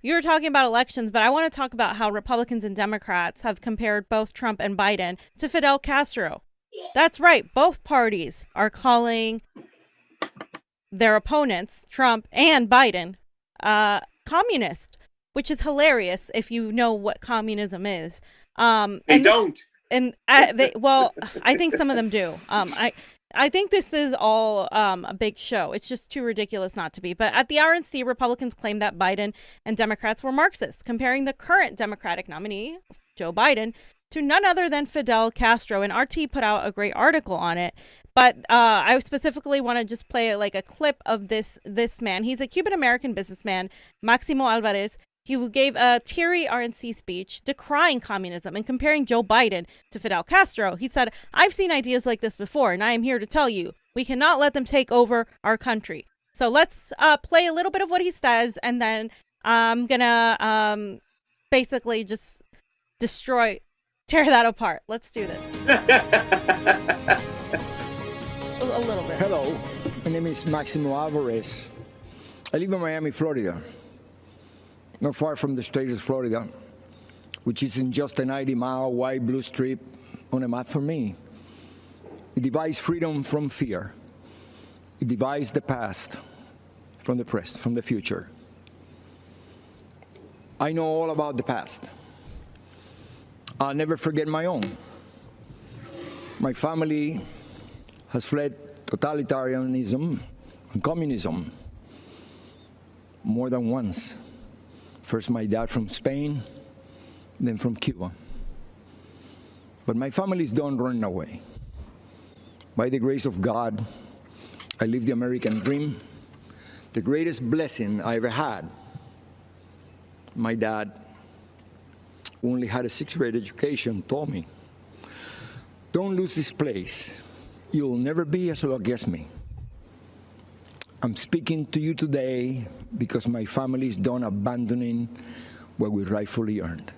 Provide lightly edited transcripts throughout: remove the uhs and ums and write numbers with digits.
you were talking about elections, but I want to talk about how Republicans and Democrats have compared both Trump and Biden to Fidel Castro. That's right. Both parties are calling their opponents, Trump and Biden, communist, which is hilarious if you know what communism is. They don't. I think some of them do. I think this is all a big show. It's just too ridiculous not to be. But at the RNC, Republicans claim that Biden and Democrats were Marxists, comparing the current Democratic nominee, Joe Biden, to none other than Fidel Castro. And RT put out a great article on it. But I specifically want to just play like a clip of this man. He's a Cuban-American businessman, Maximo Alvarez. He gave a teary RNC speech decrying communism and comparing Joe Biden to Fidel Castro. He said, "I've seen ideas like this before, and I am here to tell you, we cannot let them take over our country." So let's play a little bit of what he says, and then I'm going to basically just tear that apart. Let's do this. A little bit. Hello, my name is Maximo Alvarez. I live in Miami, Florida. Not far from the state of Florida, which is in just a 90-mile wide blue strip on a map for me. It divides freedom from fear. It divides the past from the present, from the future. I know all about the past. I'll never forget my own. My family has fled totalitarianism and communism more than once. First, my dad from Spain, then from Cuba. But my families don't run away. By the grace of God, I live the American dream, the greatest blessing I ever had. My dad, who only had a sixth-grade education, told me, "Don't lose this place. You'll never be as lucky as me." I'm speaking to you today because my family is done abandoning what we rightfully earned.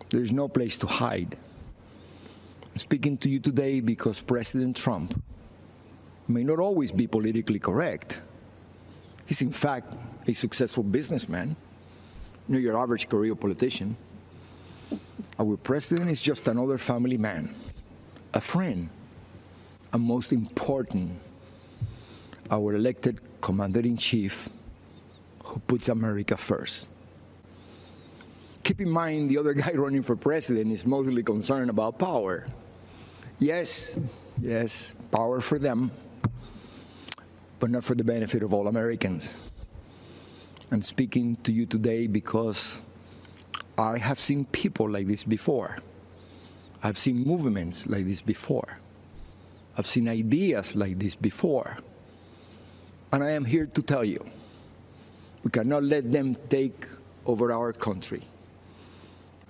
There's no place to hide. I'm speaking to you today because President Trump may not always be politically correct. He's in fact a successful businessman, not your average career politician. Our president is just another family man, a friend, and most important, our elected commander-in-chief who puts America first. Keep in mind, the other guy running for president is mostly concerned about power. Yes, power for them, but not for the benefit of all Americans. I'm speaking to you today because I have seen people like this before. I've seen movements like this before. I've seen ideas like this before. And I am here to tell you, we cannot let them take over our country.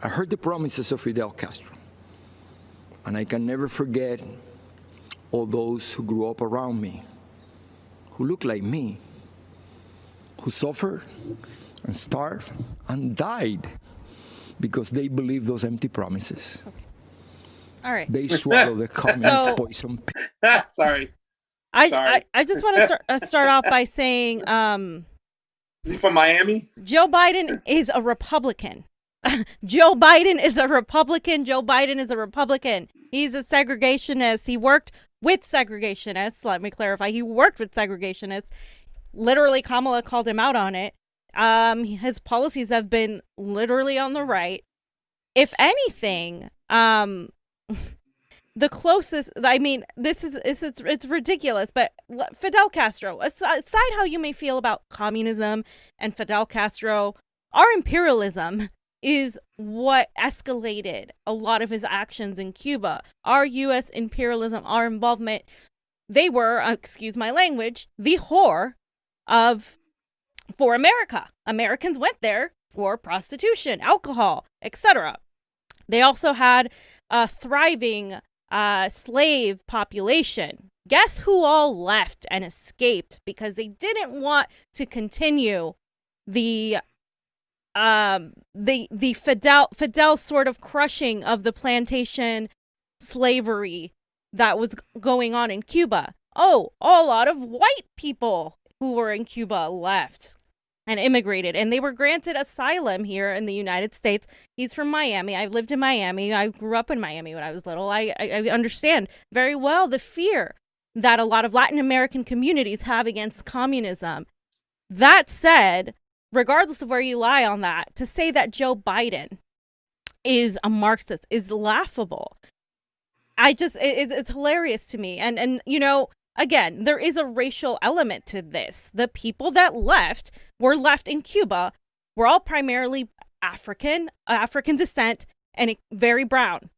I heard the promises of Fidel Castro, and I can never forget all those who grew up around me, who looked like me, who suffered and starved and died because they believed those empty promises. Okay. All right. They swallowed the communist poison. Sorry. I just want to start off by saying Is he from Miami? Joe Biden is a Republican. Joe Biden is a Republican. Joe Biden is a Republican. He's a segregationist. He worked with segregationists. Let me clarify. He worked with segregationists. Literally, Kamala called him out on it. His policies have been literally on the right. If anything, the closest, I mean, it's ridiculous, but Fidel Castro, aside how you may feel about communism and Fidel Castro, our imperialism is what escalated a lot of his actions in Cuba. Our U.S. imperialism, our involvement, they were, excuse my language, the whore for America. Americans went there for prostitution, alcohol, etc. They also had a thriving slave population. Guess who all left and escaped because they didn't want to continue the Fidel sort of crushing of the plantation slavery that was going on in Cuba. Oh, a lot of white people who were in Cuba left. and immigrated, and they were granted asylum here in the United States. He's from Miami. I've lived in Miami. I grew up in Miami when I was little. I understand very well the fear that a lot of Latin American communities have against communism. That said, regardless of where you lie on that, to say that Joe Biden is a Marxist is laughable. It's hilarious to me. And you know, again, there is a racial element to this. The people that were left in Cuba were all primarily African descent, and very brown.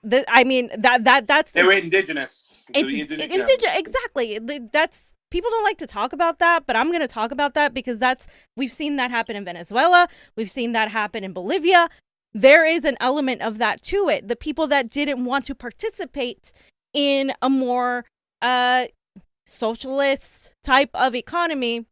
That's they were indigenous. Exactly. That's, people don't like to talk about that, but I'm going to talk about that because we've seen that happen in Venezuela. We've seen that happen in Bolivia. There is an element of that to it. The people that didn't want to participate in a more socialist type of economy.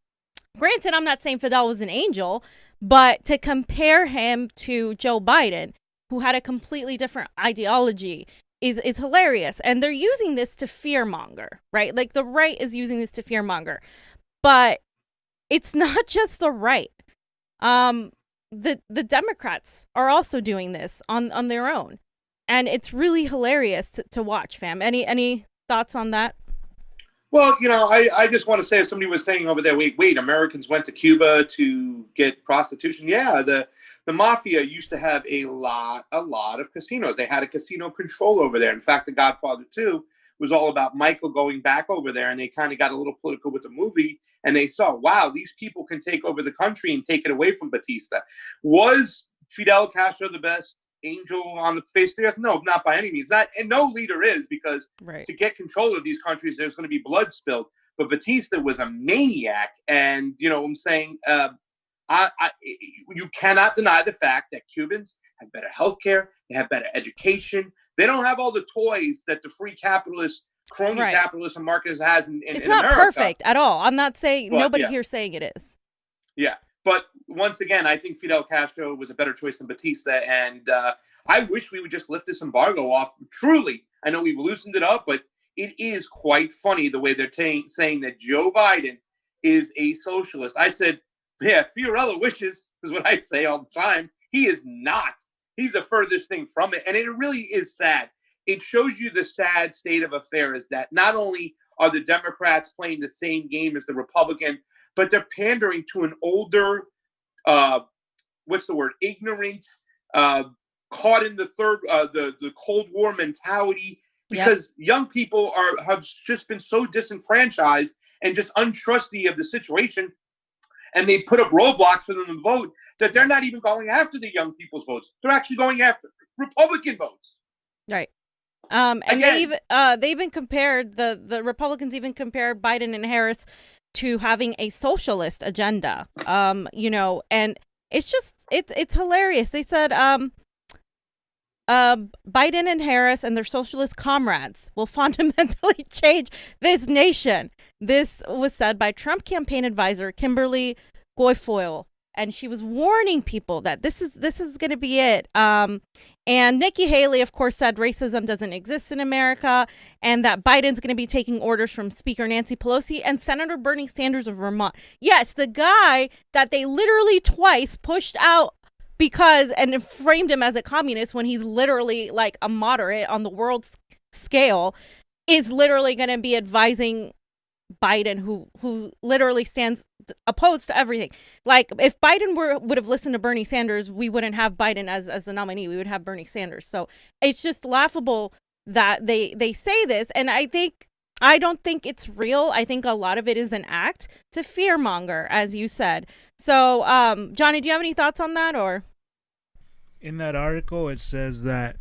Granted, I'm not saying Fidel was an angel, but to compare him to Joe Biden, who had a completely different ideology, is hilarious. And they're using this to fearmonger, right? Like, the right is using this to fearmonger. But it's not just the right. The Democrats are also doing this on their own. And it's really hilarious to watch, fam. Any thoughts on that? Well, you know, I just want to say, as somebody was saying over there, wait, Americans went to Cuba to get prostitution. Yeah, the mafia used to have a lot of casinos. They had a casino control over there. In fact, The Godfather 2 was all about Michael going back over there, and they kind of got a little political with the movie, and they saw, wow, these people can take over the country and take it away from Batista. Was Fidel Castro the best angel on the face of the earth? No, not by any means. And no leader is, because to get control of these countries, there's going to be blood spilled. But Batista was a maniac, and you know what I'm saying? You cannot deny the fact that Cubans have better healthcare, they have better education. They don't have all the toys that the free capitalist, crony capitalism market has in it's in not America. Perfect at all. I'm not saying, but, nobody here saying it is. Yeah. But once again, I think Fidel Castro was a better choice than Batista. And I wish we would just lift this embargo off. Truly, I know we've loosened it up, but it is quite funny the way they're saying that Joe Biden is a socialist. I said, yeah, Fiorella wishes is what I say all the time. He is not. He's the furthest thing from it. And it really is sad. It shows you the sad state of affairs that not only are the Democrats playing the same game as the Republican, but they're pandering to an older, ignorant, caught in the Cold War mentality, because young people have just been so disenfranchised and just untrusty of the situation. And they put up roadblocks for them to vote that they're not even going after the young people's votes. They're actually going after Republican votes. Right. And they even compared, the Republicans even compared Biden and Harris to having a socialist agenda. And it's just, it's hilarious. They said Biden and Harris and their socialist comrades will fundamentally change this nation. This was said by Trump campaign advisor Kimberly Guilfoyle, and she was warning people that this is going to be it. And Nikki Haley, of course, said racism doesn't exist in America, and that Biden's going to be taking orders from Speaker Nancy Pelosi and Senator Bernie Sanders of Vermont. Yes, the guy that they literally twice pushed out and framed him as a communist when he's literally like a moderate on the world scale, is literally going to be advising Biden, who literally stands opposed to everything. Like, if Biden would have listened to Bernie Sanders, we wouldn't have Biden as a nominee. We would have Bernie Sanders. So it's just laughable that they say this. And I don't think it's real. I think a lot of it is an act to fearmonger, as you said. So, Johnny, do you have any thoughts on that? Or in that article, it says that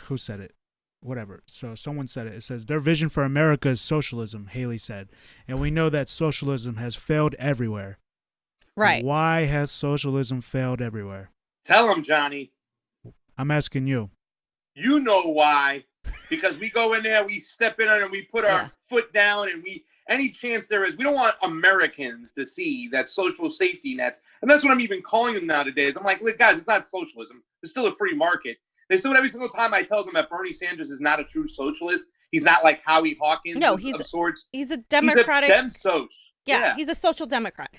who said it? Whatever. So someone said it. It says their vision for America is socialism, Haley said. And we know that socialism has failed everywhere. Right. Why has socialism failed everywhere? Tell them, Johnny. I'm asking you. You know why. Because we go in there, we step in and we put our foot down, and any chance there is, we don't want Americans to see that social safety nets. And that's what I'm even calling them nowadays. I'm like, look, guys, it's not socialism. It's still a free market. They say every single time I tell them that Bernie Sanders is not a true socialist. He's not like Howie Hawkins of sorts. He's a democratic. He's a dem-soc. Yeah, he's a social democrat.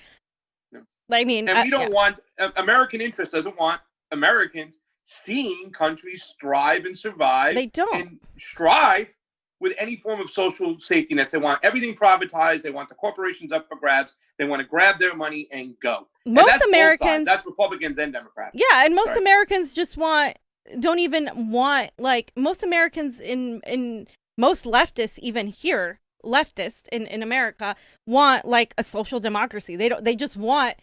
Yeah. I mean, and we don't want American interest doesn't want Americans seeing countries thrive and survive. They don't. And strive with any form of social safety nets. They want everything privatized. They want the corporations up for grabs. They want to grab their money and go. Most Americans, that's Republicans and Democrats. Yeah, and most Americans just don't even want, like, most Americans in most leftists, even here, leftists in America, want like a social democracy. They just want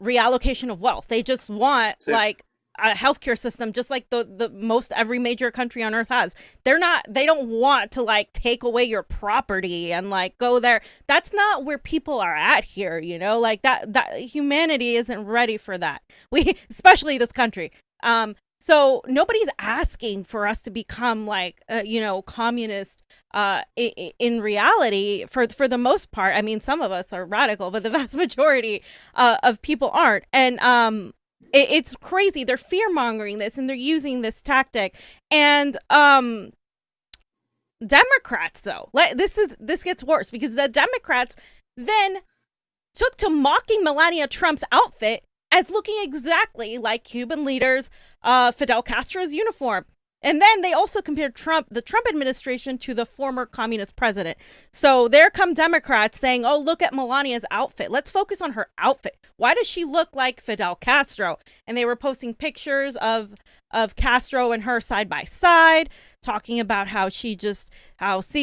reallocation of wealth. They just want like a healthcare system, just like the most every major country on earth has. They don't want to like take away your property and like go there. That's not where people are at here, you know, like that humanity isn't ready for that. Especially this country. So nobody's asking for us to become like, communist in reality for the most part. I mean, some of us are radical, but the vast majority of people aren't. And it's crazy. They're fear mongering this and they're using this tactic. And Democrats, though, this gets worse because the Democrats then took to mocking Melania Trump's outfit as looking exactly like Cuban leaders Fidel Castro's uniform. And then they also compared the Trump administration to the former communist president. So there come Democrats saying, oh, look at Melania's outfit. Let's focus on her outfit. Why does she look like Fidel Castro? And they were posting pictures of Castro and her side by side, talking about how see,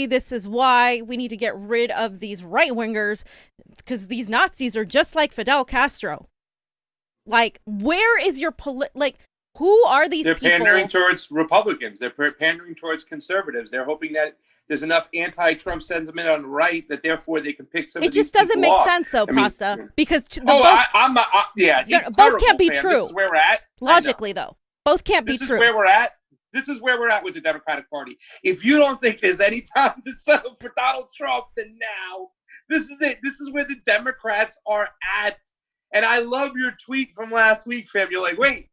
this is why we need to get rid of these right wingers because these Nazis are just like Fidel Castro. Like, where is your who are these people? They're pandering towards Republicans. They're pandering towards conservatives. They're hoping that there's enough anti-Trump sentiment on the right that therefore they can pick some of these people off. It just doesn't make sense, though, Pasta, because I'm not. Both can't be true. This is where we're at. Logically, though, both can't be true. This is where we're at. This is where we're at with the Democratic Party. If you don't think there's any time to settle for Donald Trump, then now this is it. This is where the Democrats are at. And I love your tweet from last week, fam. You're like, wait.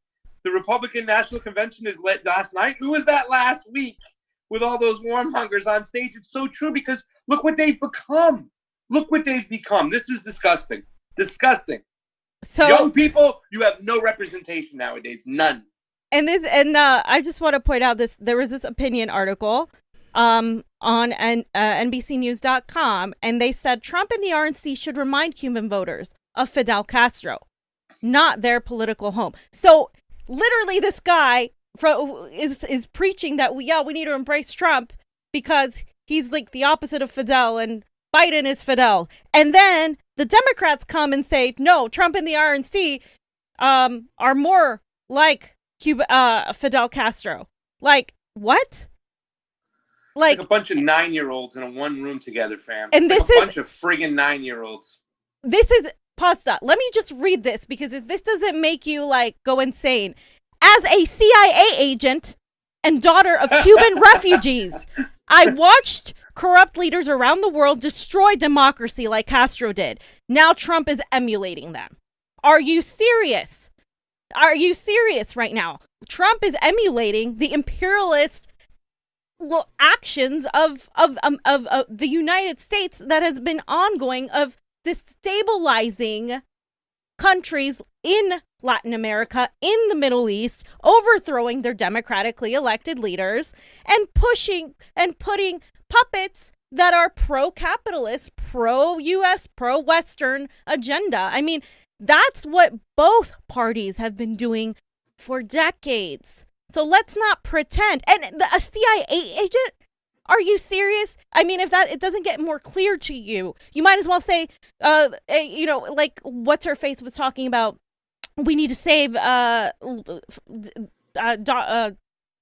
The Republican National Convention is lit last night. Who was that last week with all those warmongers on stage? It's so true because look what they've become. Look what they've become. This is disgusting. Disgusting. So young people, you have no representation nowadays. None. And I just want to point out this. There was this opinion article on NBCnews.com, and they said Trump and the RNC should remind Cuban voters of Fidel Castro, not their political home. So literally, this guy is preaching that we need to embrace Trump because he's like the opposite of Fidel and Biden is Fidel. And then the Democrats come and say, no, Trump and the RNC are more like Fidel Castro. Like, what? Like a bunch of 9-year-olds in a one room together, fam. And it's like a bunch of friggin' 9-year-olds. This is Pasta. Let me just read this because if this doesn't make you like go insane. As a CIA agent and daughter of Cuban refugees, I watched corrupt leaders around the world destroy democracy like Castro did. Now Trump is emulating them. Are you serious? Are you serious right now? Trump is emulating the imperialist actions of the United States that has been ongoing of destabilizing countries in Latin America, in the Middle East, overthrowing their democratically elected leaders and pushing and putting puppets that are pro-capitalist, pro-US, pro-Western agenda. I mean, that's what both parties have been doing for decades. So let's not pretend. And a CIA agent? Are you serious? I mean, if it doesn't get more clear to you, you might as well say, like what's her face was talking about. We need to save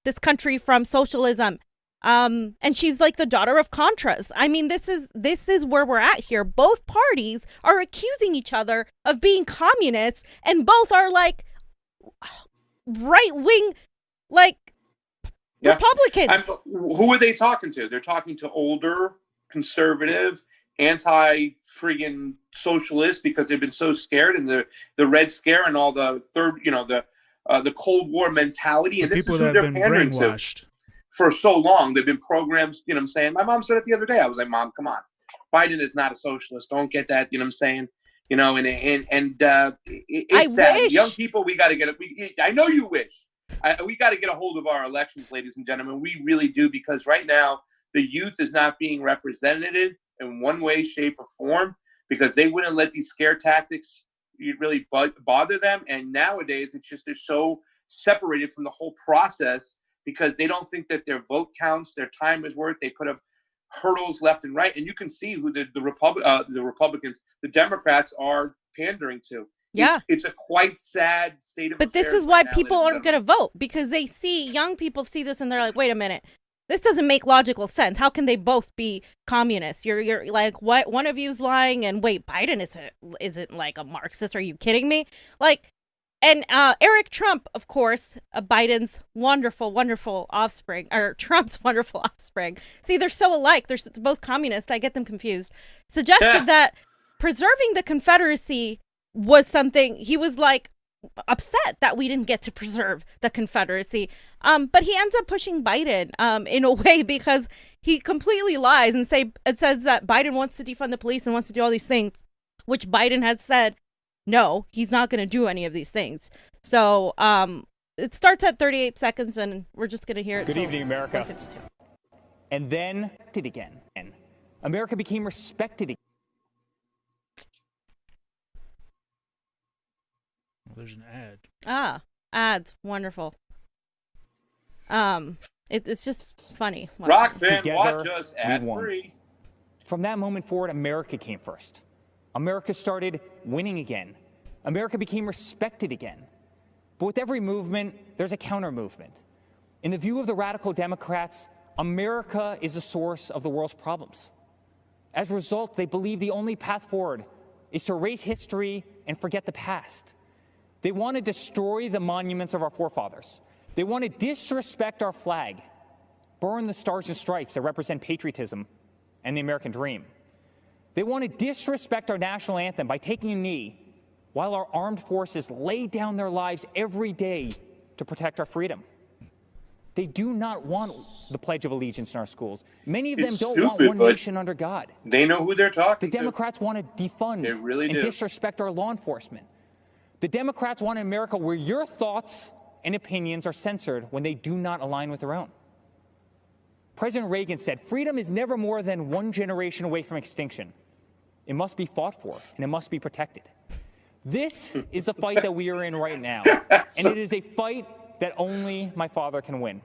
this country from socialism. And she's like the daughter of Contras. I mean, this is where we're at here. Both parties are accusing each other of being communists, and both are like right wing, like. Yeah. Republicans. Who are they talking to? They're talking to older, conservative, anti-friggin' socialists because they've been so scared and the Red Scare and all the the Cold War mentality. And this is who they're pandering to for so long. They've been programmed. You know what I'm saying? My mom said it the other day. I was like, Mom, come on. Biden is not a socialist. Don't get that. You know what I'm saying? You know, it's I sad. wish. Young people, we got to get it. I know you wish. We got to get a hold of our elections, ladies and gentlemen. We really do, because right now the youth is not being represented in one way, shape, or form, because they wouldn't let these scare tactics really bother them. And nowadays, it's just they're so separated from the whole process because they don't think that their vote counts, their time is worth. They put up hurdles left and right, and you can see who the Republicans, the Democrats are pandering to. Yeah, it's a quite sad state of affairs. But this is why people aren't going to vote, because they see, young people see this and they're like, wait a minute, this doesn't make logical sense. How can they both be communists? You're like, what? One of you's lying, and wait, Biden isn't like a Marxist. Are you kidding me? Like, and Eric Trump, of course, Biden's wonderful offspring, or Trump's wonderful offspring. See, they're so alike. They're both communists. I get them confused. Suggested that preserving the Confederacy was something, he was like upset that we didn't get to preserve the Confederacy. But he ends up pushing Biden in a way, because he completely lies and says that Biden wants to defund the police and wants to do all these things, which Biden has said, no, he's not going to do any of these things. So it starts at 38 seconds, and we're just going to hear it. Good evening, America. And then it again. And America became respected again. Well, there's an ad. Ads. Wonderful. It's just funny. Rokfin, watch us ad free. From that moment forward, America came first. America started winning again. America became respected again. But with every movement, there's a counter movement. In the view of the radical Democrats, America is the source of the world's problems. As a result, they believe the only path forward is to erase history and forget the past. They want to destroy the monuments of our forefathers. They want to disrespect our flag, burn the stars and stripes that represent patriotism and the American dream. They want to disrespect our national anthem by taking a knee while our armed forces lay down their lives every day to protect our freedom. They do not want the Pledge of Allegiance in our schools. Many of them don't want one nation under God. They know who they're talking to. The Democrats want to defund and disrespect our law enforcement. The Democrats want an America where your thoughts and opinions are censored when they do not align with their own. President Reagan said, freedom is never more than one generation away from extinction. It must be fought for, and it must be protected. This is the fight that we are in right now, and it is a fight that only my father can win.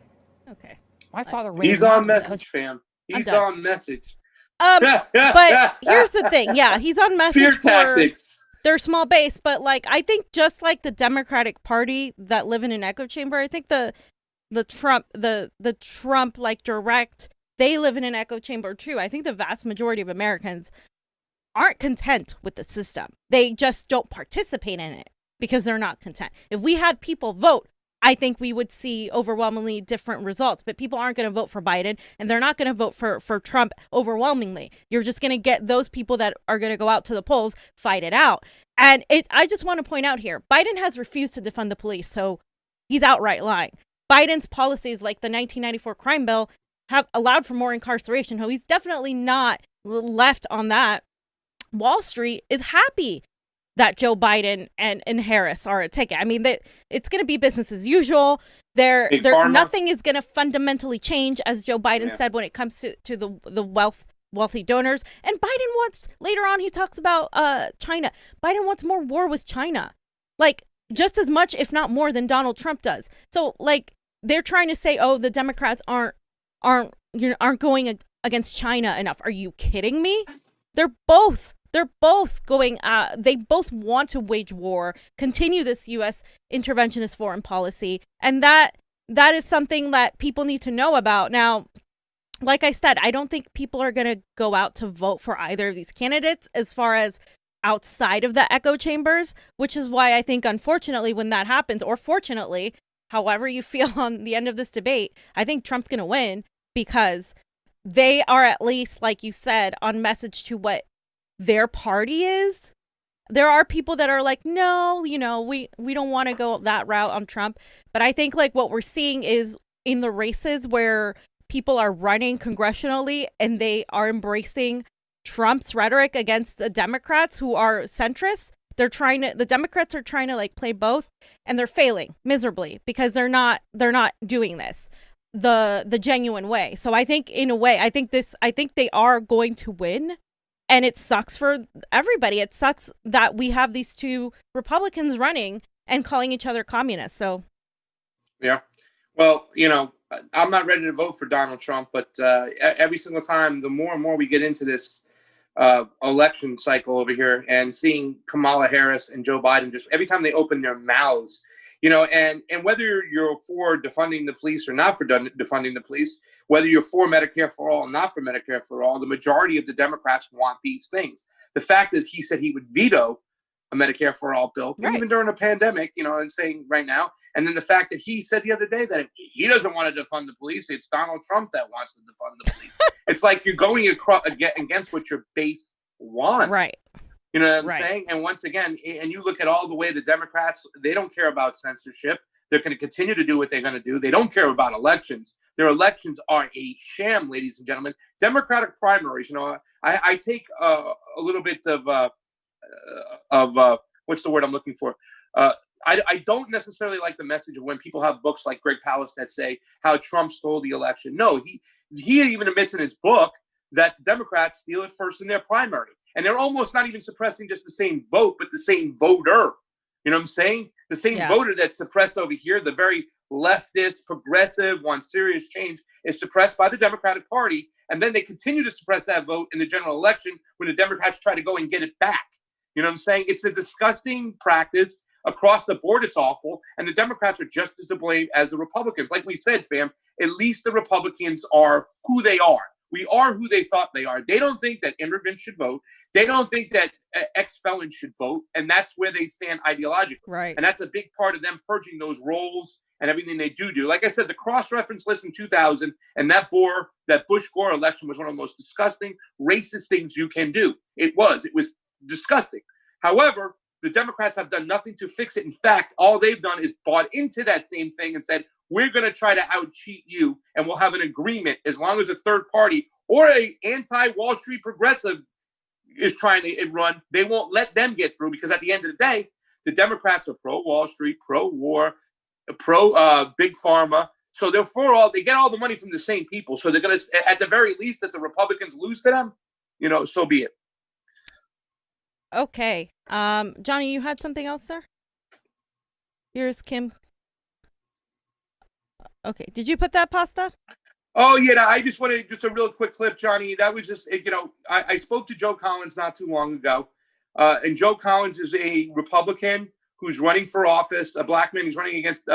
Okay. My father ran. He's on message, fam. He's on message. But here's the thing. Yeah, he's on message. Fear tactics. Their small base, but like, I think just like the Democratic Party that live in an echo chamber, I think the Trump like direct, they live in an echo chamber too. I think the vast majority of Americans aren't content with the system. They just don't participate in it because they're not content. If we had people vote, I think we would see overwhelmingly different results. But people aren't going to vote for Biden, and they're not going to vote for Trump overwhelmingly. You're just going to get those people that are going to go out to the polls, fight it out. And I just want to point out here, Biden has refused to defund the police, so he's outright lying. Biden's policies, like the 1994 crime bill, have allowed for more incarceration. He's definitely not left on that. Wall Street is happy that Joe Biden and Harris are a ticket. I mean, it's going to be business as usual. Nothing is going to fundamentally change, as Joe Biden said, when it comes to the wealthy donors. And Biden wants, later on, he talks about China. Biden wants more war with China, like just as much, if not more, than Donald Trump does. So, like, they're trying to say, oh, the Democrats aren't going against China enough. Are you kidding me? They're both going, they both want to wage war, continue this U.S. interventionist foreign policy. And that is something that people need to know about. Now, like I said, I don't think people are going to go out to vote for either of these candidates as far as outside of the echo chambers, which is why I think, unfortunately, when that happens, or fortunately, however you feel on the end of this debate, I think Trump's going to win, because they are, at least, like you said, on message to what their party is. There are people that are like, no, we don't want to go that route on Trump. But I think like what we're seeing is in the races where people are running congressionally and they are embracing Trump's rhetoric against the Democrats who are centrists. The Democrats are trying to like play both, and they're failing miserably because they're not doing this the genuine way. So I think in a way, I think they are going to win, and it sucks for everybody. It sucks that we have these two Republicans running and calling each other communists. So yeah, well, I'm not ready to vote for Donald Trump, but every single time, the more and more we get into this election cycle over here and seeing Kamala Harris and Joe Biden, just every time they open their mouths, and whether you're for defunding the police or not for defunding the police, whether you're for Medicare for all or not for Medicare for all, the majority of the Democrats want these things. The fact is, he said he would veto a Medicare for all bill, right, even during a pandemic, and saying right now. And then the fact that he said the other day that he doesn't want to defund the police. It's Donald Trump that wants to defund the police. It's like you're going against what your base wants. Right. You know what I'm saying? And once again, and you look at all the way the Democrats, they don't care about censorship. They're going to continue to do what they're going to do. They don't care about elections. Their elections are a sham, ladies and gentlemen. Democratic primaries, I take a little bit of what's the word I'm looking for? I don't necessarily like the message of when people have books like Greg Palast that say how Trump stole the election. No, he even admits in his book that the Democrats steal it first in their primary. And they're almost not even suppressing just the same vote, but the same voter. You know what I'm saying? The same voter that's suppressed over here, the very leftist, progressive, wants serious change, is suppressed by the Democratic Party. And then they continue to suppress that vote in the general election when the Democrats try to go and get it back. You know what I'm saying? It's a disgusting practice across the board. It's awful. And the Democrats are just as to blame as the Republicans. Like we said, fam, at least the Republicans are who they are. We are who they thought they are. They don't think that immigrants should vote. They don't think that ex-felons should vote. And that's where they stand ideologically. Right. And that's a big part of them purging those roles and everything they do. Like I said, the cross-reference list in 2000 and that Bush-Gore election was one of the most disgusting, racist things you can do. It was disgusting. However, the Democrats have done nothing to fix it. In fact, all they've done is bought into that same thing and said, we're going to try to out-cheat you, and we'll have an agreement as long as a third party or a anti-Wall Street progressive is trying to run. They won't let them get through because at the end of the day, the Democrats are pro-Wall Street, pro-war, pro-big pharma. So they're they get all the money from the same people. So they're going to, at the very least, that the Republicans lose to them, so be it. Okay. Johnny, you had something else, sir? Here's Kim. Okay. Did you put that pasta? Oh, yeah. I just wanted just a real quick clip, Johnny. That was just, I spoke to Joe Collins not too long ago. And Joe Collins is a Republican who's running for office, a black man who's running against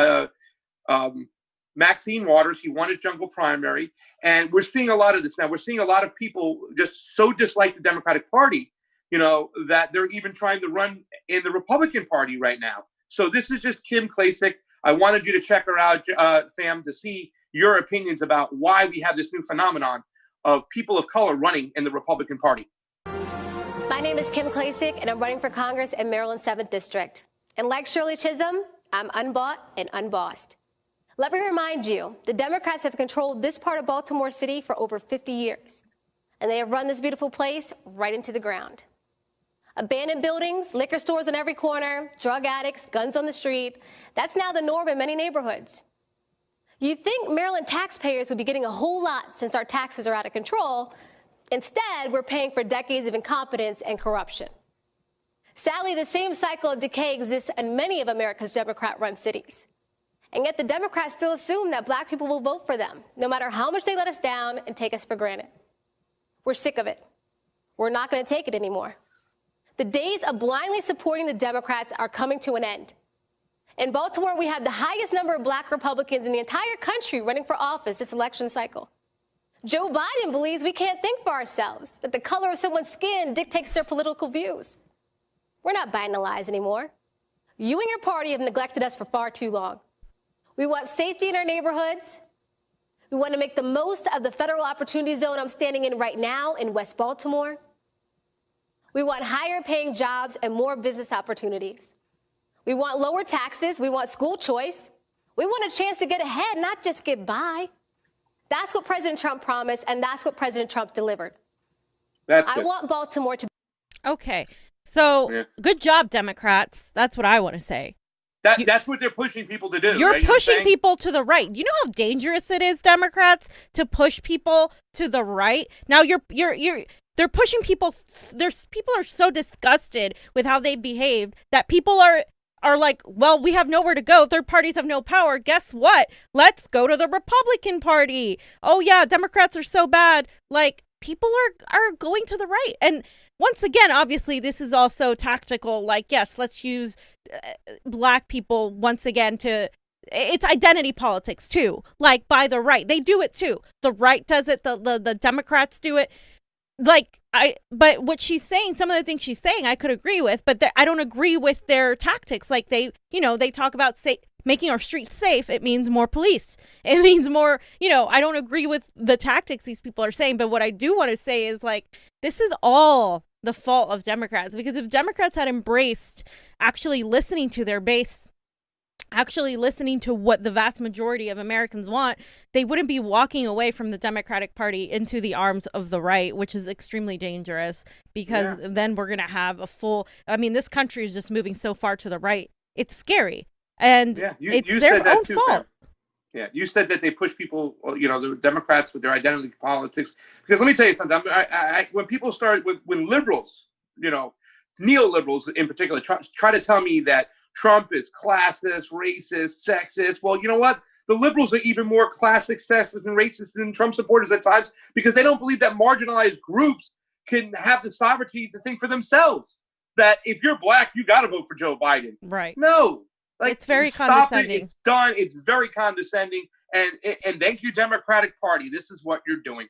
Maxine Waters. He won his jungle primary. And we're seeing a lot of this now. We're seeing a lot of people just so dislike the Democratic Party, that they're even trying to run in the Republican Party right now. So this is just Kim Klacik. I wanted you to check her out, fam, to see your opinions about why we have this new phenomenon of people of color running in the Republican Party. My name is Kim Klacik, and I'm running for Congress in Maryland's 7th District. And like Shirley Chisholm, I'm unbought and unbossed. Let me remind you, the Democrats have controlled this part of Baltimore City for over 50 years. And they have run this beautiful place right into the ground. Abandoned buildings, liquor stores on every corner, drug addicts, guns on the street. That's now the norm in many neighborhoods. You'd think Maryland taxpayers would be getting a whole lot since our taxes are out of control. Instead, we're paying for decades of incompetence and corruption. Sadly, the same cycle of decay exists in many of America's Democrat-run cities. And yet the Democrats still assume that black people will vote for them, no matter how much they let us down and take us for granted. We're sick of it. We're not going to take it anymore. The days of blindly supporting the Democrats are coming to an end. In Baltimore, we have the highest number of black Republicans in the entire country running for office this election cycle. Joe Biden believes we can't think for ourselves, that the color of someone's skin dictates their political views. We're not buying the lies anymore. You and your party have neglected us for far too long. We want safety in our neighborhoods. We want to make the most of the federal opportunity zone I'm standing in right now in West Baltimore. We want higher paying jobs and more business opportunities. We want lower taxes. We want school choice. We want a chance to get ahead, not just get by. That's what President Trump promised, and that's what President Trump delivered. That's I good. want Baltimore to. Okay. So good job, Democrats. That's what I want to say. That's what they're pushing people to do. You're right? pushing people to the right. You know how dangerous it is, Democrats, to push people to the right. Now they're pushing people. People are so disgusted with how they behaved that people are like, well, we have nowhere to go. Third parties have no power. Guess what? Let's go to the Republican Party. Oh yeah, Democrats are so bad. Like, people are going to the right. And once again, obviously, this is also tactical. Like, yes, let's use black people once again it's identity politics too. Like, by the right, they do it too. The right does it. The Democrats do it. But what she's saying, some of the things she's saying, I could agree with, but I don't agree with their tactics. Like, they talk about making our streets safe. It means more police. It means more, I don't agree with the tactics these people are saying. But what I do want to say is, like, this is all the fault of Democrats, because if Democrats had embraced actually listening to their base, actually listening to what the vast majority of Americans want, they wouldn't be walking away from the Democratic Party into the arms of the right, which is extremely dangerous, because then we're going to have this country is just moving so far to the right. It's scary. And it's their own fault. Sam. Yeah, you said that they push people, the Democrats with their identity politics. Because let me tell you something. When people start, when liberals, neoliberals in particular, try to tell me that Trump is classist, racist, sexist. Well, you know what? The liberals are even more classic, sexist, and racist than Trump supporters at times, because they don't believe that marginalized groups can have the sovereignty to think for themselves. That if you're black, you got to vote for Joe Biden. Right. No. Like, it's very condescending. It's done. It's very condescending. And thank you, Democratic Party. This is what you're doing.